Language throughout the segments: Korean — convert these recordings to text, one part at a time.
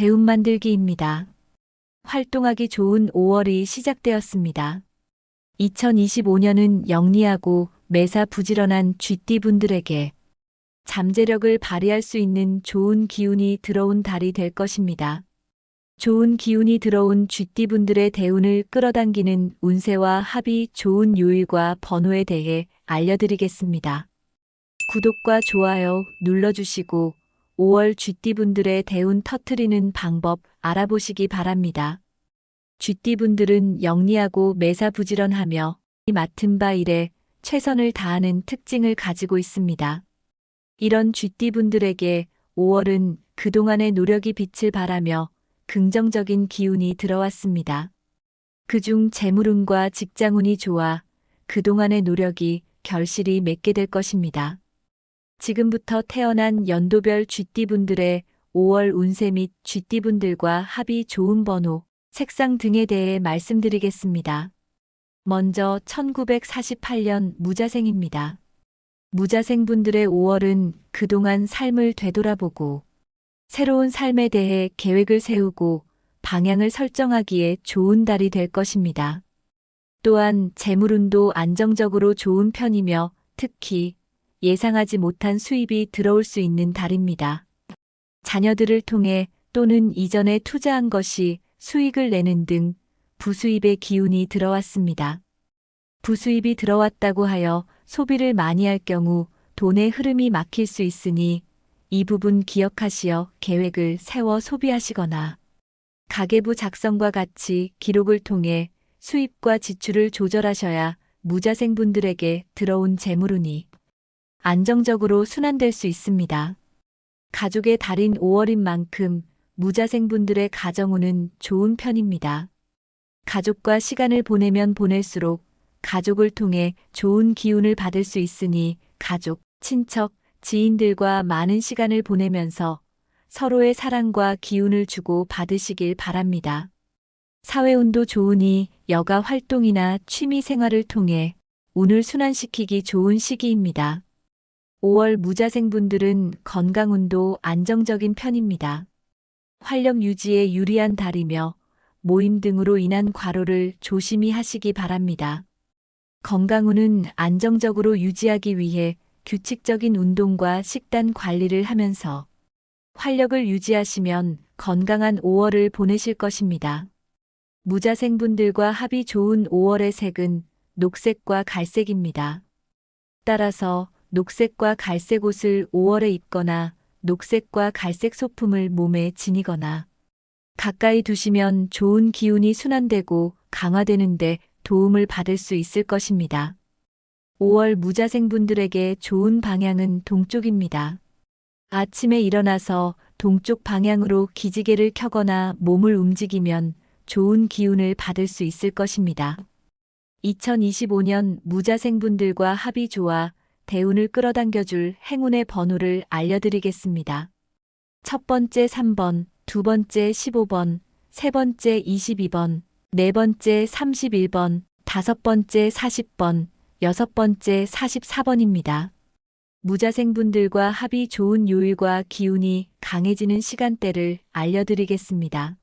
대운 만들기입니다. 활동하기 좋은 5월이 시작되었습니다. 2025년은 영리하고 매사 부지런한 쥐띠분들에게 잠재력을 발휘할 수 있는 좋은 기운이 들어온 달이 될 것입니다. 좋은 기운이 들어온 쥐띠분들의 대운을 끌어당기는 운세와 합이 좋은 요일과 번호에 대해 알려드리겠습니다. 구독과 좋아요 눌러주시고 5월 쥐띠분들의 대운 터트리는 방법 알아보시기 바랍니다. 쥐띠분들은 영리하고 매사 부지런하며 맡은 바 일에 최선을 다하는 특징을 가지고 있습니다. 이런 쥐띠분들에게 5월은 그동안의 노력이 빛을 발하며 긍정적인 기운이 들어왔습니다. 그중 재물운과 직장운이 좋아 그동안의 노력이 결실이 맺게 될 것입니다. 지금부터 태어난 연도별 쥐띠분들의 5월 운세 및 쥐띠분들과 합이 좋은 번호, 색상 등에 대해 말씀드리겠습니다. 먼저 1948년 무자생입니다. 무자생분들의 5월은 그동안 삶을 되돌아보고 새로운 삶에 대해 계획을 세우고 방향을 설정하기에 좋은 달이 될 것입니다. 또한 재물운도 안정적으로 좋은 편이며 특히 예상하지 못한 수입이 들어올 수 있는 달입니다. 자녀들을 통해 또는 이전에 투자한 것이 수익을 내는 등 부수입의 기운이 들어왔습니다. 부수입이 들어왔다고 하여 소비를 많이 할 경우 돈의 흐름이 막힐 수 있으니 이 부분 기억하시어 계획을 세워 소비하시거나 가계부 작성과 같이 기록을 통해 수입과 지출을 조절하셔야 무자생분들에게 들어온 재물운이 안정적으로 순환될 수 있습니다. 가족의 달인 5월인 만큼 무자생분들의 가정운은 좋은 편입니다. 가족과 시간을 보내면 보낼수록 가족을 통해 좋은 기운을 받을 수 있으니 가족, 친척, 지인들과 많은 시간을 보내면서 서로의 사랑과 기운을 주고 받으시길 바랍니다. 사회운도 좋으니 여가 활동이나 취미 생활을 통해 운을 순환시키기 좋은 시기입니다. 5월 무자생분들은 건강운도 안정적인 편입니다. 활력 유지에 유리한 달이며 모임 등으로 인한 과로를 조심히 하시기 바랍니다. 건강운은 안정적으로 유지하기 위해 규칙적인 운동과 식단 관리를 하면서 활력을 유지하시면 건강한 5월을 보내실 것입니다. 무자생분들과 합이 좋은 5월의 색은 녹색과 갈색입니다. 따라서 녹색과 갈색 옷을 5월에 입거나 녹색과 갈색 소품을 몸에 지니거나 가까이 두시면 좋은 기운이 순환되고 강화되는데 도움을 받을 수 있을 것입니다. 5월 무자생분들에게 좋은 방향은 동쪽입니다. 아침에 일어나서 동쪽 방향으로 기지개를 켜거나 몸을 움직이면 좋은 기운을 받을 수 있을 것입니다. 2025년 무자생분들과 합이 좋아 대운을 끌어당겨줄 행운의 번호를 알려드리겠습니다. 첫 번째 3번, 두 번째 15번, 세 번째 22번, 네 번째 31번, 다섯 번째 40번, 여섯 번째 44번입니다. 무자생분들과 합이 좋은 요일과 기운이 강해지는 시간대를 알려드리겠습니다.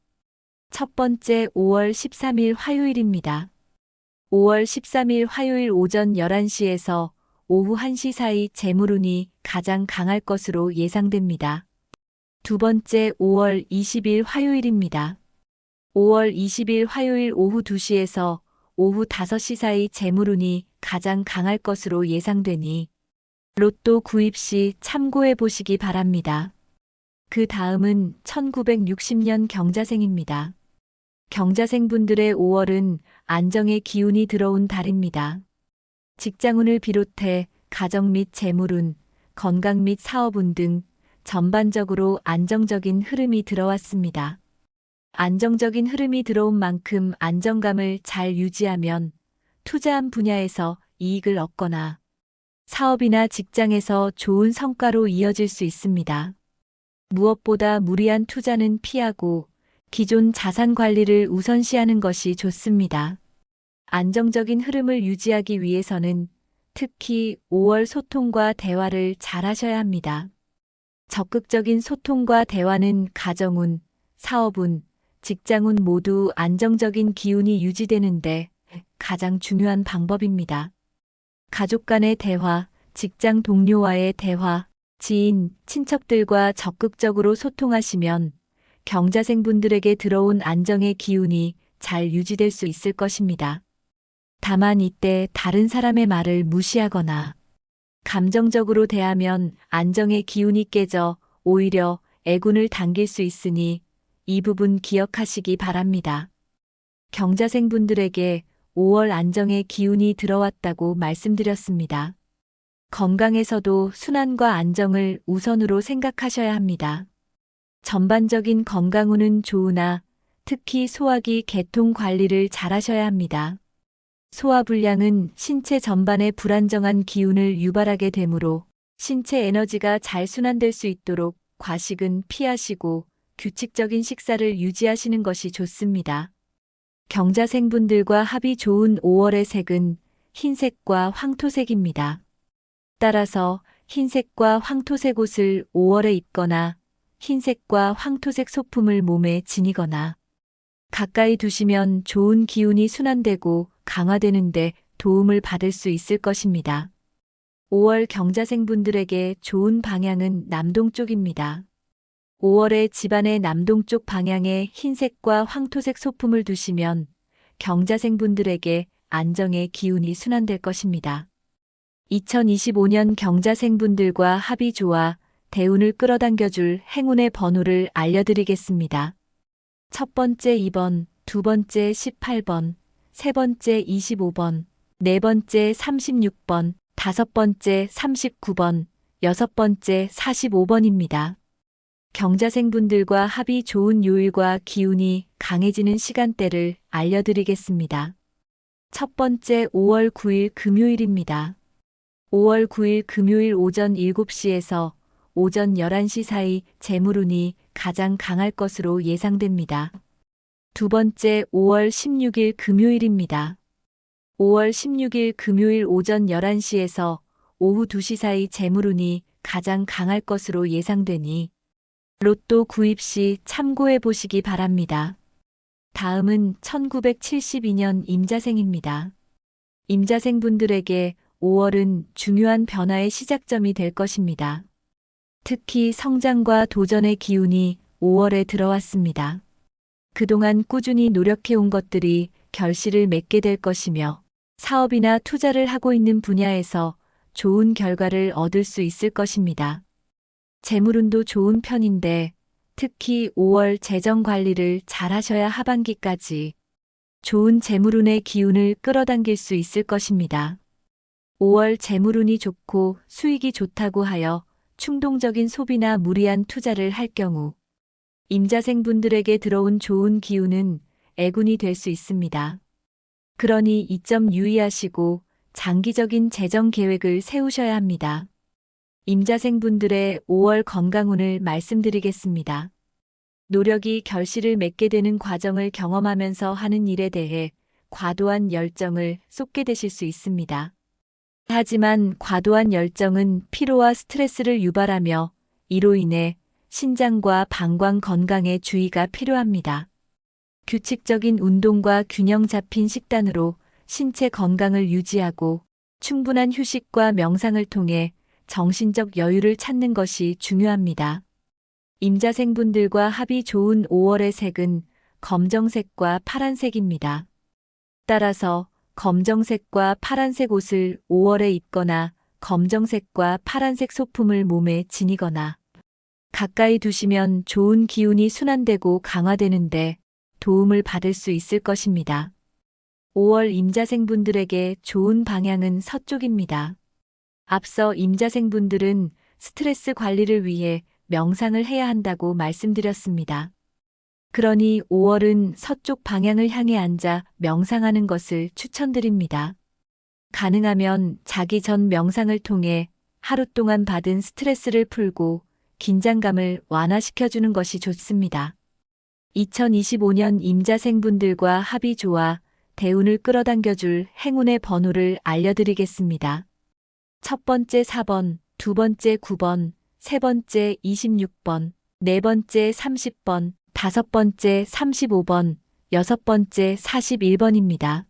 첫 번째 5월 13일 화요일입니다. 5월 13일 화요일 오전 11시에서 오후 1시 사이 재물운이 가장 강할 것으로 예상됩니다. 두 번째 5월 20일 화요일입니다. 5월 20일 화요일 오후 2시에서 오후 5시 사이 재물운이 가장 강할 것으로 예상되니 로또 구입 시 참고해 보시기 바랍니다. 그 다음은 1960년 경자생입니다. 경자생분들의 5월은 안정의 기운이 들어온 달입니다. 직장운을 비롯해 가정 및 재물운, 건강 및 사업운 등 전반적으로 안정적인 흐름이 들어왔습니다. 안정적인 흐름이 들어온 만큼 안정감을 잘 유지하면 투자한 분야에서 이익을 얻거나 사업이나 직장에서 좋은 성과로 이어질 수 있습니다. 무엇보다 무리한 투자는 피하고 기존 자산 관리를 우선시하는 것이 좋습니다. 안정적인 흐름을 유지하기 위해서는 특히 5월 소통과 대화를 잘 하셔야 합니다. 적극적인 소통과 대화는 가정운, 사업운, 직장운 모두 안정적인 기운이 유지되는데 가장 중요한 방법입니다. 가족 간의 대화, 직장 동료와의 대화, 지인, 친척들과 적극적으로 소통하시면 경자생분들에게 들어온 안정의 기운이 잘 유지될 수 있을 것입니다. 다만 이때 다른 사람의 말을 무시하거나 감정적으로 대하면 안정의 기운이 깨져 오히려 애군을 당길 수 있으니 이 부분 기억하시기 바랍니다. 경자생분들에게 5월 안정의 기운이 들어왔다고 말씀드렸습니다. 건강에서도 순환과 안정을 우선으로 생각하셔야 합니다. 전반적인 건강운은 좋으나 특히 소화기 계통 관리를 잘 하셔야 합니다. 소화불량은 신체 전반에 불안정한 기운을 유발하게 되므로 신체 에너지가 잘 순환될 수 있도록 과식은 피하시고 규칙적인 식사를 유지하시는 것이 좋습니다. 경자생분들과 합이 좋은 5월의 색은 흰색과 황토색입니다. 따라서 흰색과 황토색 옷을 5월에 입거나 흰색과 황토색 소품을 몸에 지니거나 가까이 두시면 좋은 기운이 순환되고 강화되는데 도움을 받을 수 있을 것입니다. 5월 경자생분들에게 좋은 방향은 남동쪽입니다. 5월에 집안의 남동쪽 방향에 흰색과 황토색 소품을 두시면 경자생분들에게 안정의 기운이 순환될 것입니다. 2025년 경자생분들과 합이 좋아 대운을 끌어당겨줄 행운의 번호를 알려드리겠습니다. 첫 번째 2번, 두 번째 18번, 세 번째 25번, 네 번째 36번, 다섯 번째 39번, 여섯 번째 45번입니다. 경자생분들과 합이 좋은 요일과 기운이 강해지는 시간대를 알려드리겠습니다. 첫 번째 5월 9일 금요일입니다. 5월 9일 금요일 오전 7시에서 오전 11시 사이 재물운이 가장 강할 것으로 예상됩니다. 두 번째 5월 16일 금요일입니다. 5월 16일 금요일 오전 11시에서 오후 2시 사이 재물운이 가장 강할 것으로 예상되니 로또 구입 시 참고해 보시기 바랍니다. 다음은 1972년 임자생입니다. 임자생분들에게 5월은 중요한 변화의 시작점이 될 것입니다. 특히 성장과 도전의 기운이 5월에 들어왔습니다. 그동안 꾸준히 노력해온 것들이 결실을 맺게 될 것이며 사업이나 투자를 하고 있는 분야에서 좋은 결과를 얻을 수 있을 것입니다. 재물운도 좋은 편인데 특히 5월 재정 관리를 잘 하셔야 하반기까지 좋은 재물운의 기운을 끌어당길 수 있을 것입니다. 5월 재물운이 좋고 수익이 좋다고 하여 충동적인 소비나 무리한 투자를 할 경우 임자생분들에게 들어온 좋은 기운은 애군이 될 수 있습니다. 그러니 이 점 유의하시고 장기적인 재정 계획을 세우셔야 합니다. 임자생분들의 5월 건강운을 말씀드리겠습니다. 노력이 결실을 맺게 되는 과정을 경험하면서 하는 일에 대해 과도한 열정을 쏟게 되실 수 있습니다. 하지만 과도한 열정은 피로와 스트레스를 유발하며 이로 인해 신장과 방광 건강에 주의가 필요합니다. 규칙적인 운동과 균형 잡힌 식단으로 신체 건강을 유지하고 충분한 휴식과 명상을 통해 정신적 여유를 찾는 것이 중요합니다. 임자생분들과 합이 좋은 5월의 색은 검정색과 파란색입니다. 따라서 검정색과 파란색 옷을 5월에 입거나 검정색과 파란색 소품을 몸에 지니거나 가까이 두시면 좋은 기운이 순환되고 강화되는데 도움을 받을 수 있을 것입니다. 5월 임자생분들에게 좋은 방향은 서쪽입니다. 앞서 임자생분들은 스트레스 관리를 위해 명상을 해야 한다고 말씀드렸습니다. 그러니 5월은 서쪽 방향을 향해 앉아 명상하는 것을 추천드립니다. 가능하면 자기 전 명상을 통해 하루 동안 받은 스트레스를 풀고 긴장감을 완화시켜주는 것이 좋습니다. 2025년 임자생분들과 합이 좋아 대운을 끌어당겨줄 행운의 번호를 알려드리겠습니다. 첫 번째 4번, 두 번째 9번, 세 번째 26번, 네 번째 30번, 5번째 35번, 6번째 41번입니다.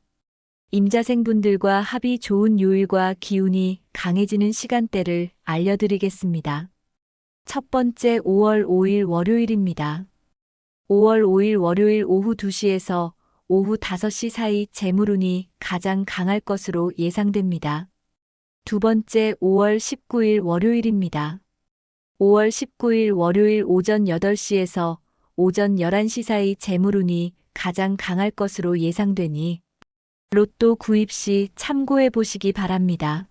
임자생분들과 합이 좋은 요일과 기운이 강해지는 시간대를 알려드리겠습니다. 첫 번째 5월 5일 월요일입니다. 5월 5일 월요일 오후 2시에서 오후 5시 사이 재물운이 가장 강할 것으로 예상됩니다. 두 번째 5월 19일 월요일입니다. 5월 19일 월요일 오전 8시에서 오전 11시 사이 재물운이 가장 강할 것으로 예상되니 로또 구입 시 참고해 보시기 바랍니다.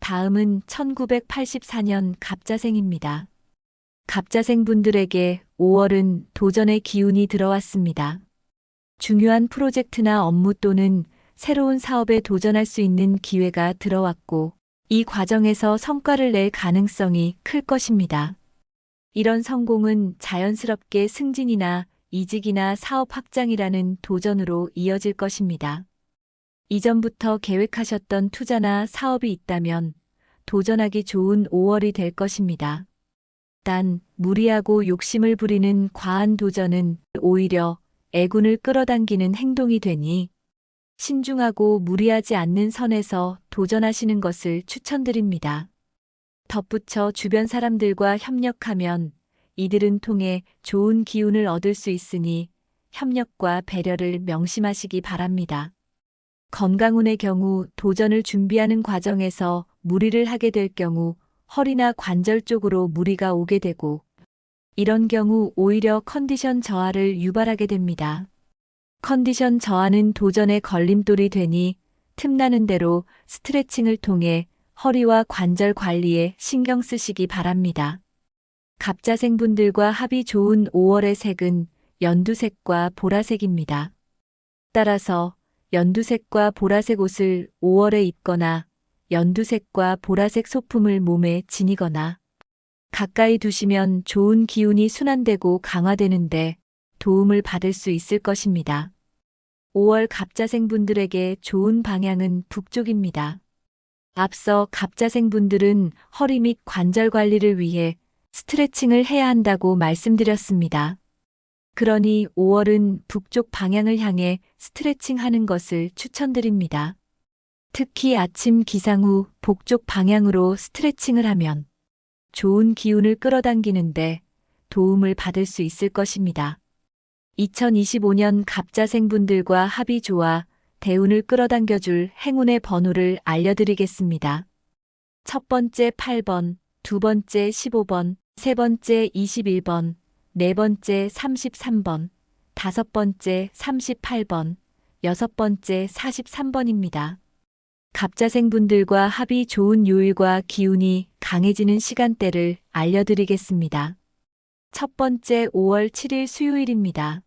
다음은 1984년 갑자생입니다. 갑자생 분들에게 5월은 도전의 기운이 들어왔습니다. 중요한 프로젝트나 업무 또는 새로운 사업에 도전할 수 있는 기회가 들어왔고 이 과정에서 성과를 낼 가능성이 클 것입니다. 이런 성공은 자연스럽게 승진이나 이직이나 사업 확장이라는 도전으로 이어질 것입니다. 이전부터 계획하셨던 투자나 사업이 있다면 도전하기 좋은 5월이 될 것입니다. 단, 무리하고 욕심을 부리는 과한 도전은 오히려 애군을 끌어당기는 행동이 되니 신중하고 무리하지 않는 선에서 도전하시는 것을 추천드립니다. 덧붙여 주변 사람들과 협력하면 이들은 통해 좋은 기운을 얻을 수 있으니 협력과 배려를 명심하시기 바랍니다. 건강운의 경우 도전을 준비하는 과정에서 무리를 하게 될 경우 허리나 관절 쪽으로 무리가 오게 되고 이런 경우 오히려 컨디션 저하를 유발하게 됩니다. 컨디션 저하는 도전의 걸림돌이 되니 틈나는 대로 스트레칭을 통해 허리와 관절 관리에 신경 쓰시기 바랍니다. 갑자생분들과 합이 좋은 5월의 색은 연두색과 보라색입니다. 따라서 연두색과 보라색 옷을 5월에 입거나 연두색과 보라색 소품을 몸에 지니거나 가까이 두시면 좋은 기운이 순환되고 강화되는데 도움을 받을 수 있을 것입니다. 5월 갑자생분들에게 좋은 방향은 북쪽입니다. 앞서 갑자생분들은 허리 및 관절 관리를 위해 스트레칭을 해야 한다고 말씀드렸습니다. 그러니 5월은 북쪽 방향을 향해 스트레칭 하는 것을 추천드립니다. 특히 아침 기상 후 북쪽 방향으로 스트레칭을 하면 좋은 기운을 끌어당기는데 도움을 받을 수 있을 것입니다. 2025년 갑자생분들과 합이 좋아 대운을 끌어당겨줄 행운의 번호를 알려드리겠습니다. 첫 번째 8번, 두 번째 15번, 세 번째 21번, 네 번째 33번, 다섯 번째 38번, 여섯 번째 43번입니다. 갑자생분들과 합이 좋은 요일과 기운이 강해지는 시간대를 알려드리겠습니다. 첫 번째 5월 7일 수요일입니다.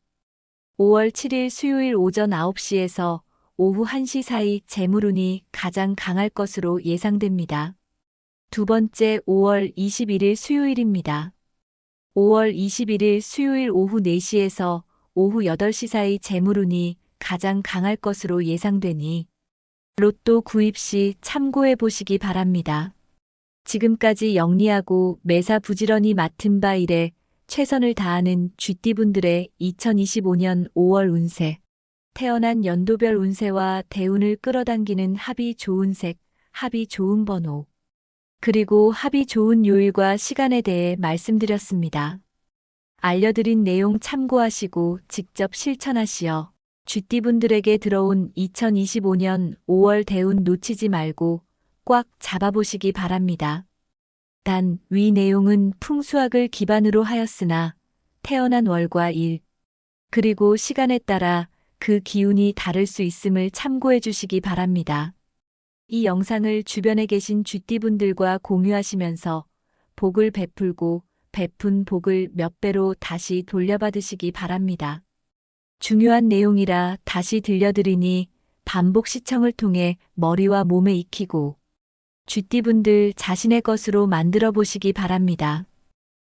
5월 7일 수요일 오전 9시에서 오후 1시 사이 재물운이 가장 강할 것으로 예상됩니다. 두 번째 5월 21일 수요일입니다. 5월 21일 수요일 오후 4시에서 오후 8시 사이 재물운이 가장 강할 것으로 예상되니 로또 구입 시 참고해 보시기 바랍니다. 지금까지 영리하고 매사 부지런히 맡은 바 일에 최선을 다하는 쥐띠분들의 2025년 5월 운세, 태어난 연도별 운세와 대운을 끌어당기는 합이 좋은 색, 합이 좋은 번호, 그리고 합이 좋은 요일과 시간에 대해 말씀드렸습니다. 알려드린 내용 참고하시고 직접 실천하시어 쥐띠분들에게 들어온 2025년 5월 대운 놓치지 말고 꽉 잡아보시기 바랍니다. 단, 위 내용은 풍수학을 기반으로 하였으나 태어난 월과 일, 그리고 시간에 따라 그 기운이 다를 수 있음을 참고해 주시기 바랍니다. 이 영상을 주변에 계신 쥐띠분들과 공유하시면서 복을 베풀고 베푼 복을 몇 배로 다시 돌려받으시기 바랍니다. 중요한 내용이라 다시 들려드리니 반복 시청을 통해 머리와 몸에 익히고 쥐띠분들 자신의 것으로 만들어 보시기 바랍니다.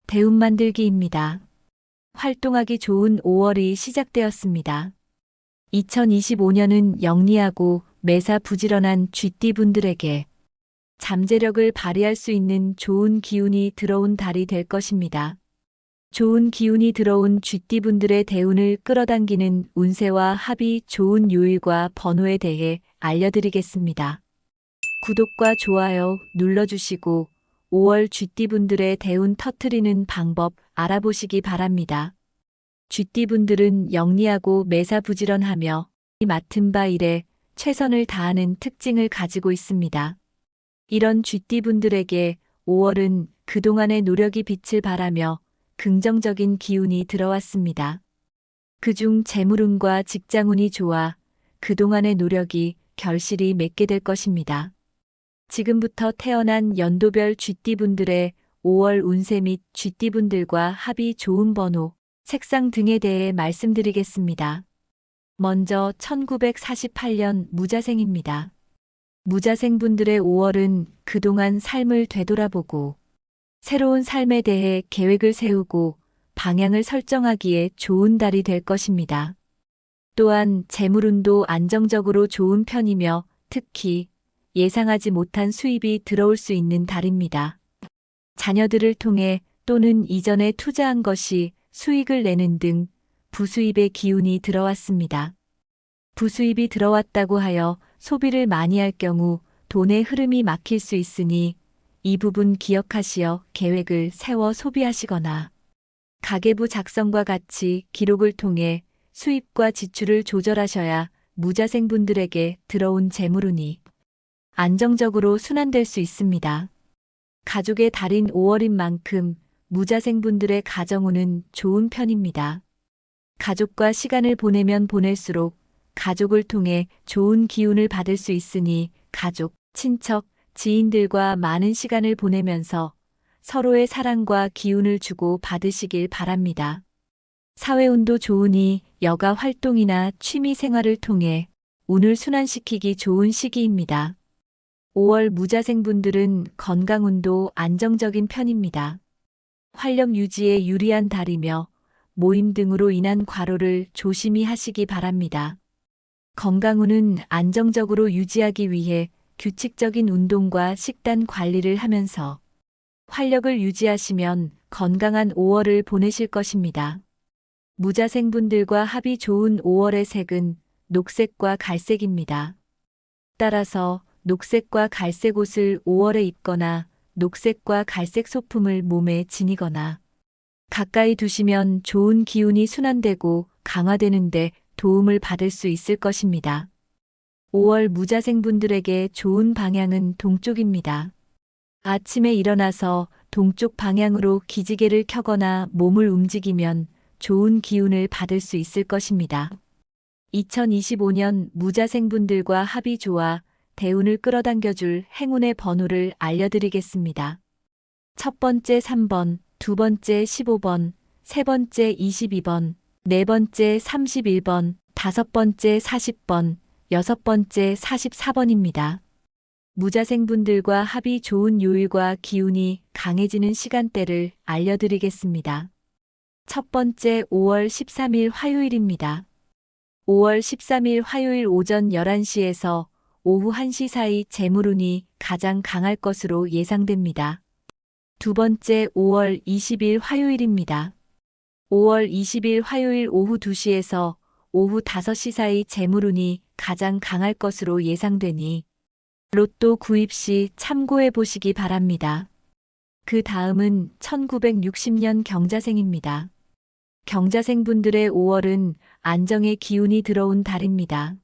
대운 만들기입니다. 활동하기 좋은 5월이 시작되었습니다. 2025년은 영리하고 매사 부지런한 쥐띠분들에게 잠재력을 발휘할 수 있는 좋은 기운이 들어온 달이 될 것입니다. 좋은 기운이 들어온 쥐띠분들의 대운을 끌어당기는 운세와 합이 좋은 요일과 번호에 대해 알려드리겠습니다. 구독과 좋아요 눌러주시고 5월 쥐띠분들의 대운 터트리는 방법 알아보시기 바랍니다. 쥐띠분들은 영리하고 매사부지런하며 맡은 바 일에 최선을 다하는 특징을 가지고 있습니다. 이런 쥐띠분들에게 5월은 그동안의 노력이 빛을 발하며 긍정적인 기운이 들어왔습니다. 그중 재물운과 직장운이 좋아 그동안의 노력이 결실이 맺게 될 것입니다. 지금부터 태어난 연도별 쥐띠분들의 5월 운세 및 쥐띠분들과 합이 좋은 번호, 색상 등에 대해 말씀드리겠습니다. 먼저 1948년 무자생입니다. 무자생분들의 5월은 그동안 삶을 되돌아보고 새로운 삶에 대해 계획을 세우고 방향을 설정하기에 좋은 달이 될 것입니다. 또한 재물운도 안정적으로 좋은 편이며 특히 예상하지 못한 수입이 들어올 수 있는 달입니다. 자녀들을 통해 또는 이전에 투자한 것이 수익을 내는 등 부수입의 기운이 들어왔습니다. 부수입이 들어왔다고 하여 소비를 많이 할 경우 돈의 흐름이 막힐 수 있으니 이 부분 기억하시어 계획을 세워 소비하시거나 가계부 작성과 같이 기록을 통해 수입과 지출을 조절하셔야 무자생분들에게 들어온 재물운이 안정적으로 순환될 수 있습니다. 가족의 달인 5월인 만큼 무자생분들의 가정운은 좋은 편입니다. 가족과 시간을 보내면 보낼수록 가족을 통해 좋은 기운을 받을 수 있으니 가족, 친척, 지인들과 많은 시간을 보내면서 서로의 사랑과 기운을 주고 받으시길 바랍니다. 사회운도 좋으니 여가 활동이나 취미 생활을 통해 운을 순환시키기 좋은 시기입니다. 5월 무자생분들은 건강운도 안정적인 편입니다. 활력 유지에 유리한 달이며 모임 등으로 인한 과로를 조심히 하시기 바랍니다. 건강운은 안정적으로 유지하기 위해 규칙적인 운동과 식단 관리를 하면서 활력을 유지하시면 건강한 5월을 보내실 것입니다. 무자생분들과 합이 좋은 5월의 색은 녹색과 갈색입니다. 따라서 녹색과 갈색 옷을 5월에 입거나 녹색과 갈색 소품을 몸에 지니거나 가까이 두시면 좋은 기운이 순환되고 강화되는데 도움을 받을 수 있을 것입니다. 5월 무자생분들에게 좋은 방향은 동쪽입니다. 아침에 일어나서 동쪽 방향으로 기지개를 켜거나 몸을 움직이면 좋은 기운을 받을 수 있을 것입니다. 2025년 무자생분들과 합이 좋아 대운을 끌어당겨줄 행운의 번호를 알려드리겠습니다. 첫 번째 3번, 두 번째 15번, 세 번째 22번, 네 번째 31번, 다섯 번째 40번, 여섯 번째 44번입니다. 무자생분들과 합이 좋은 요일과 기운이 강해지는 시간대를 알려드리겠습니다. 첫 번째 5월 13일 화요일입니다. 5월 13일 화요일 오전 11시에서 오후 1시 사이 재물운이 가장 강할 것으로 예상됩니다. 두 번째 5월 20일 화요일입니다. 5월 20일 화요일 오후 2시에서 오후 5시 사이 재물운이 가장 강할 것으로 예상되니 로또 구입 시 참고해 보시기 바랍니다. 그 다음은 1960년 경자생입니다. 경자생분들의 5월은 안정의 기운이 들어온 달입니다.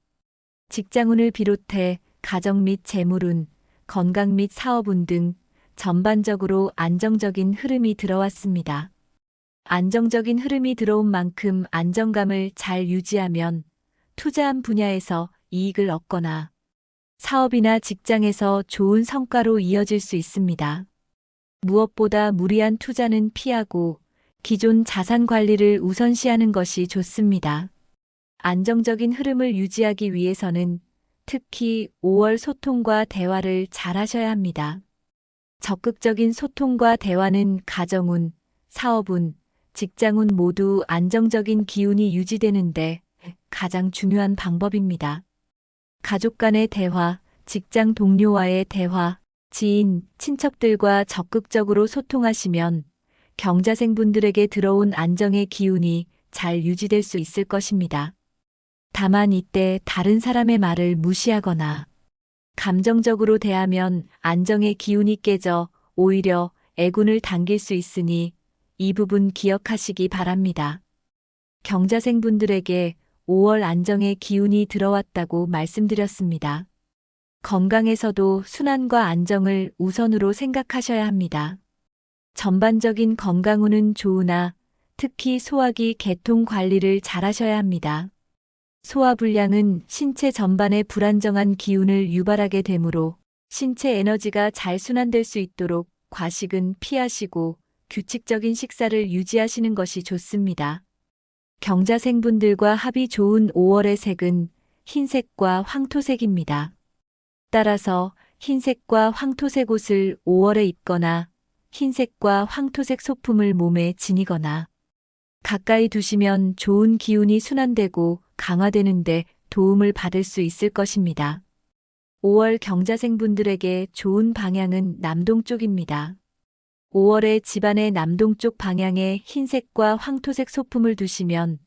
직장운을 비롯해 가정 및 재물운, 건강 및 사업운 등 전반적으로 안정적인 흐름이 들어왔습니다. 안정적인 흐름이 들어온 만큼 안정감을 잘 유지하면 투자한 분야에서 이익을 얻거나 사업이나 직장에서 좋은 성과로 이어질 수 있습니다. 무엇보다 무리한 투자는 피하고 기존 자산 관리를 우선시하는 것이 좋습니다. 안정적인 흐름을 유지하기 위해서는 특히 5월 소통과 대화를 잘 하셔야 합니다. 적극적인 소통과 대화는 가정운, 사업운, 직장운 모두 안정적인 기운이 유지되는데 가장 중요한 방법입니다. 가족 간의 대화, 직장 동료와의 대화, 지인, 친척들과 적극적으로 소통하시면 경자생분들에게 들어온 안정의 기운이 잘 유지될 수 있을 것입니다. 다만 이때 다른 사람의 말을 무시하거나 감정적으로 대하면 안정의 기운이 깨져 오히려 애군을 당길 수 있으니 이 부분 기억하시기 바랍니다. 경자생분들에게 5월 안정의 기운이 들어왔다고 말씀드렸습니다. 건강에서도 순환과 안정을 우선으로 생각하셔야 합니다. 전반적인 건강운은 좋으나 특히 소화기 계통 관리를 잘 하셔야 합니다. 소화불량은 신체 전반에 불안정한 기운을 유발하게 되므로 신체 에너지가 잘 순환될 수 있도록 과식은 피하시고 규칙적인 식사를 유지하시는 것이 좋습니다. 경자생분들과 합이 좋은 5월의 색은 흰색과 황토색입니다. 따라서 흰색과 황토색 옷을 5월에 입거나 흰색과 황토색 소품을 몸에 지니거나 가까이 두시면 좋은 기운이 순환되고 강화되는데 도움을 받을 수 있을 것입니다. 5월 경자생분들에게 좋은 방향은 남동쪽입니다. 5월에 집안의 남동쪽 방향에 흰색과 황토색 소품을 두시면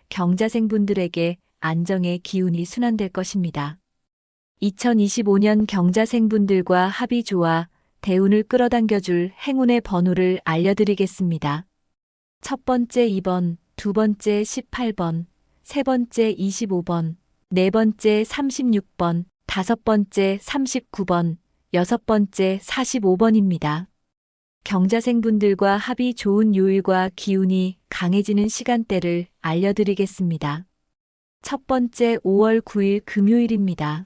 경자생분들에게 안정의 기운이 순환될 것입니다. 2025년 경자생분들과 합이 좋아 대운을 끌어당겨줄 행운의 번호를 알려드리겠습니다. 첫 번째 2번, 두 번째 18번, 세 번째 25번, 네 번째 36번, 다섯 번째 39번, 여섯 번째 45번입니다. 경자생분들과 합이 좋은 요일과 기운이 강해지는 시간대를 알려드리겠습니다. 첫 번째 5월 9일 금요일입니다.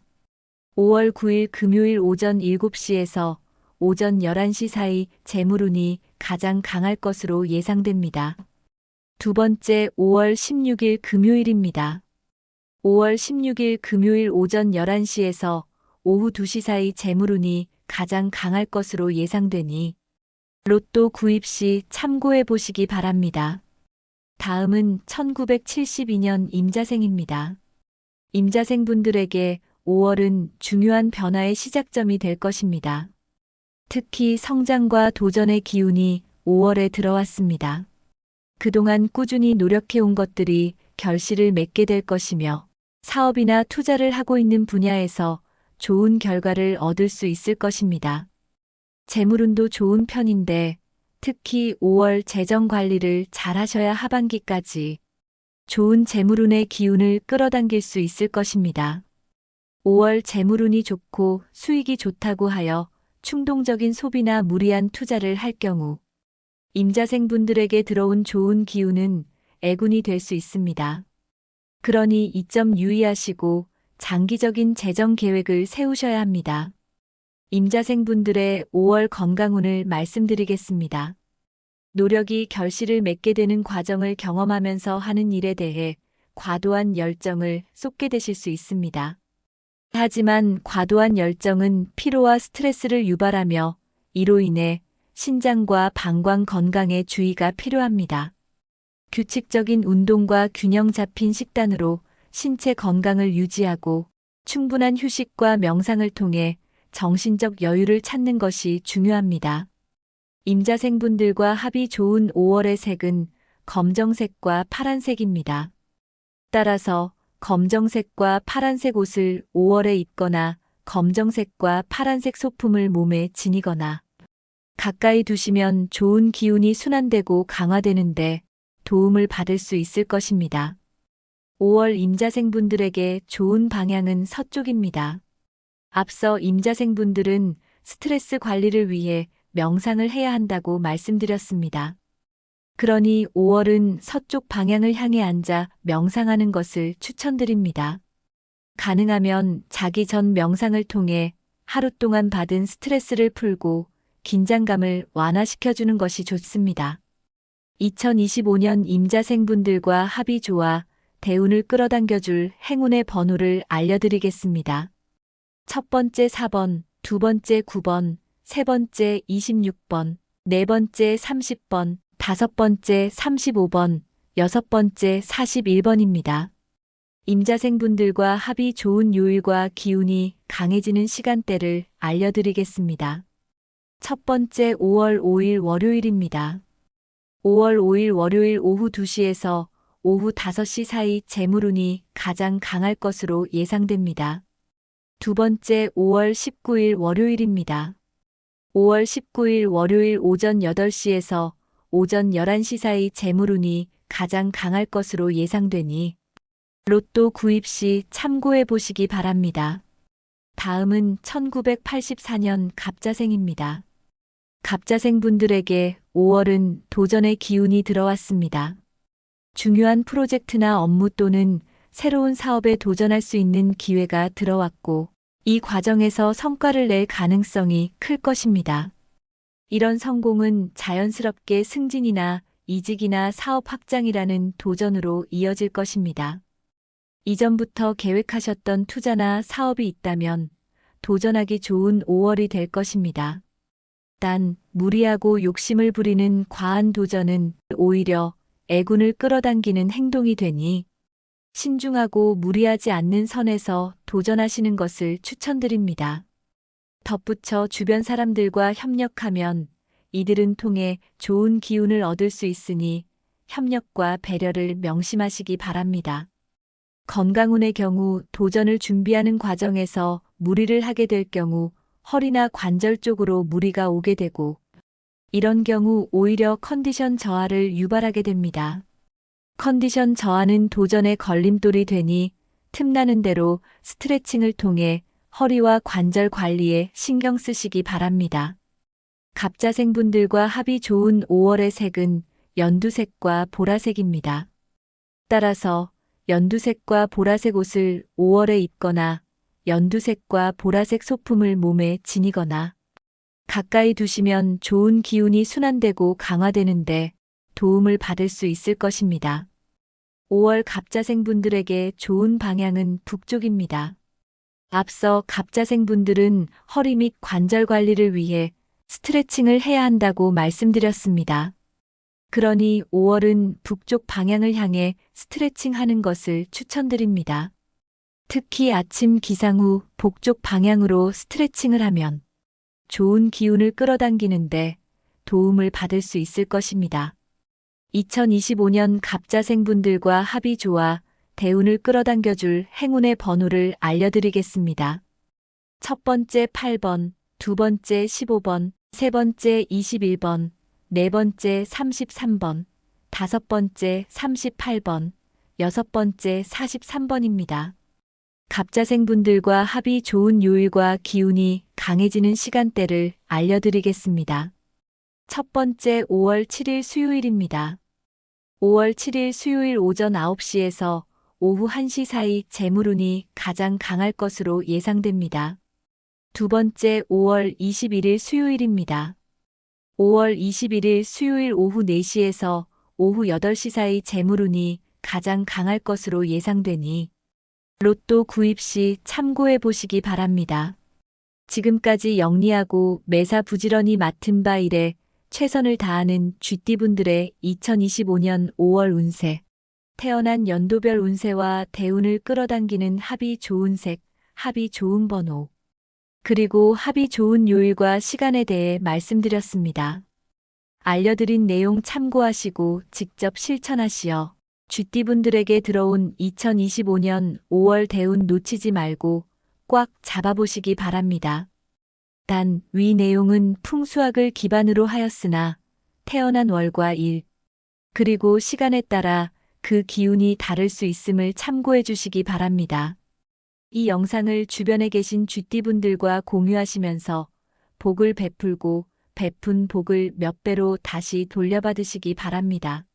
5월 9일 금요일 오전 7시에서 오전 11시 사이 재물운이 가장 강할 것으로 예상됩니다. 두 번째 5월 16일 금요일입니다. 5월 16일 금요일 오전 11시에서 오후 2시 사이 재물운이 가장 강할 것으로 예상되니 로또 구입 시 참고해 보시기 바랍니다. 다음은 1972년 임자생입니다. 임자생분들에게 5월은 중요한 변화의 시작점이 될 것입니다. 특히 성장과 도전의 기운이 5월에 들어왔습니다. 그동안 꾸준히 노력해온 것들이 결실을 맺게 될 것이며 사업이나 투자를 하고 있는 분야에서 좋은 결과를 얻을 수 있을 것입니다. 재물운도 좋은 편인데 특히 5월 재정 관리를 잘 하셔야 하반기까지 좋은 재물운의 기운을 끌어당길 수 있을 것입니다. 5월 재물운이 좋고 수익이 좋다고 하여 충동적인 소비나 무리한 투자를 할 경우 임자생분들에게 들어온 좋은 기운은 애군이 될 수 있습니다. 그러니 이 점 유의하시고 장기적인 재정 계획을 세우셔야 합니다. 임자생분들의 5월 건강운을 말씀드리겠습니다. 노력이 결실을 맺게 되는 과정을 경험하면서 하는 일에 대해 과도한 열정을 쏟게 되실 수 있습니다. 하지만 과도한 열정은 피로와 스트레스를 유발하며 이로 인해 신장과 방광 건강에 주의가 필요합니다. 규칙적인 운동과 균형 잡힌 식단으로 신체 건강을 유지하고 충분한 휴식과 명상을 통해 정신적 여유를 찾는 것이 중요합니다. 임자생분들과 합이 좋은 5월의 색은 검정색과 파란색입니다. 따라서 검정색과 파란색 옷을 5월에 입거나 검정색과 파란색 소품을 몸에 지니거나 가까이 두시면 좋은 기운이 순환되고 강화되는데 도움을 받을 수 있을 것입니다. 5월 임자생분들에게 좋은 방향은 서쪽입니다. 앞서 임자생분들은 스트레스 관리를 위해 명상을 해야 한다고 말씀드렸습니다. 그러니 5월은 서쪽 방향을 향해 앉아 명상하는 것을 추천드립니다. 가능하면 자기 전 명상을 통해 하루 동안 받은 스트레스를 풀고 긴장감을 완화시켜주는 것이 좋습니다. 2025년 임자생분들과 합이 좋아 대운을 끌어당겨줄 행운의 번호를 알려드리겠습니다. 첫 번째 4번, 두 번째 9번, 세 번째 26번, 네 번째 30번, 다섯 번째 35번, 여섯 번째 41번입니다. 임자생분들과 합이 좋은 요일과 기운이 강해지는 시간대를 알려드리겠습니다. 첫 번째 5월 5일 월요일입니다. 5월 5일 월요일 오후 2시에서 오후 5시 사이 재물운이 가장 강할 것으로 예상됩니다. 두 번째 5월 19일 월요일입니다. 5월 19일 월요일 오전 8시에서 오전 11시 사이 재물운이 가장 강할 것으로 예상되니 로또 구입 시 참고해 보시기 바랍니다. 다음은 1984년 갑자생입니다. 갑자생 분들에게 5월은 도전의 기운이 들어왔습니다. 중요한 프로젝트나 업무 또는 새로운 사업에 도전할 수 있는 기회가 들어왔고, 이 과정에서 성과를 낼 가능성이 클 것입니다. 이런 성공은 자연스럽게 승진이나 이직이나 사업 확장이라는 도전으로 이어질 것입니다. 이전부터 계획하셨던 투자나 사업이 있다면 도전하기 좋은 5월이 될 것입니다. 단, 무리하고 욕심을 부리는 과한 도전은 오히려 애군을 끌어당기는 행동이 되니 신중하고 무리하지 않는 선에서 도전하시는 것을 추천드립니다. 덧붙여 주변 사람들과 협력하면 이들은 통해 좋은 기운을 얻을 수 있으니 협력과 배려를 명심하시기 바랍니다. 건강운의 경우 도전을 준비하는 과정에서 무리를 하게 될 경우 허리나 관절 쪽으로 무리가 오게 되고, 이런 경우 오히려 컨디션 저하를 유발하게 됩니다. 컨디션 저하는 도전의 걸림돌이 되니 틈나는 대로 스트레칭을 통해 허리와 관절 관리에 신경 쓰시기 바랍니다. 갑자생 분들과 합이 좋은 5월의 색은 연두색과 보라색입니다. 따라서 연두색과 보라색 옷을 5월에 입거나 연두색과 보라색 소품을 몸에 지니거나 가까이 두시면 좋은 기운이 순환되고 강화되는데 도움을 받을 수 있을 것입니다. 5월 갑자생 분들에게 좋은 방향은 북쪽입니다. 앞서 갑자생 분들은 허리 및 관절 관리를 위해 스트레칭을 해야 한다고 말씀드렸습니다. 그러니 5월은 북쪽 방향을 향해 스트레칭 하는 것을 추천드립니다. 특히 아침 기상 후 북쪽 방향으로 스트레칭을 하면 좋은 기운을 끌어당기는데 도움을 받을 수 있을 것입니다. 2025년 갑자생 분들과 합이 좋아 대운을 끌어당겨줄 행운의 번호를 알려드리겠습니다. 첫 번째 8번, 두 번째 15번, 세 번째 21번, 네 번째 33번, 다섯 번째 38번, 여섯 번째 43번입니다. 갑자생 분들과 합이 좋은 요일과 기운이 강해지는 시간대를 알려드리겠습니다. 첫 번째 5월 7일 수요일입니다. 5월 7일 수요일 오전 9시에서 오후 1시 사이 재물운이 가장 강할 것으로 예상됩니다. 두 번째 5월 21일 수요일입니다. 5월 21일 수요일 오후 4시에서 오후 8시 사이 재물운이 가장 강할 것으로 예상되니 로또 구입 시 참고해 보시기 바랍니다. 지금까지 영리하고 매사 부지런히 맡은 바 일에 최선을 다하는 쥐띠분들의 2025년 5월 운세, 태어난 연도별 운세와 대운을 끌어당기는 합이 좋은 색, 합이 좋은 번호, 그리고 합이 좋은 요일과 시간에 대해 말씀드렸습니다. 알려드린 내용 참고하시고 직접 실천하시어 쥐띠분들에게 들어온 2025년 5월 대운 놓치지 말고 꽉 잡아보시기 바랍니다. 단, 위 내용은 풍수학을 기반으로 하였으나 태어난 월과 일, 그리고 시간에 따라 그 기운이 다를 수 있음을 참고해 주시기 바랍니다. 이 영상을 주변에 계신 쥐띠분들과 공유하시면서 복을 베풀고 베푼 복을 몇 배로 다시 돌려받으시기 바랍니다.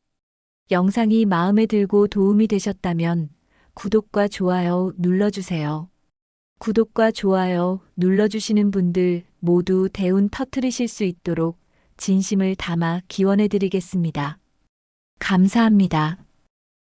영상이 마음에 들고 도움이 되셨다면 구독과 좋아요 눌러주세요. 구독과 좋아요 눌러주시는 분들 모두 대운 터뜨리실 수 있도록 진심을 담아 기원해 드리겠습니다. 감사합니다.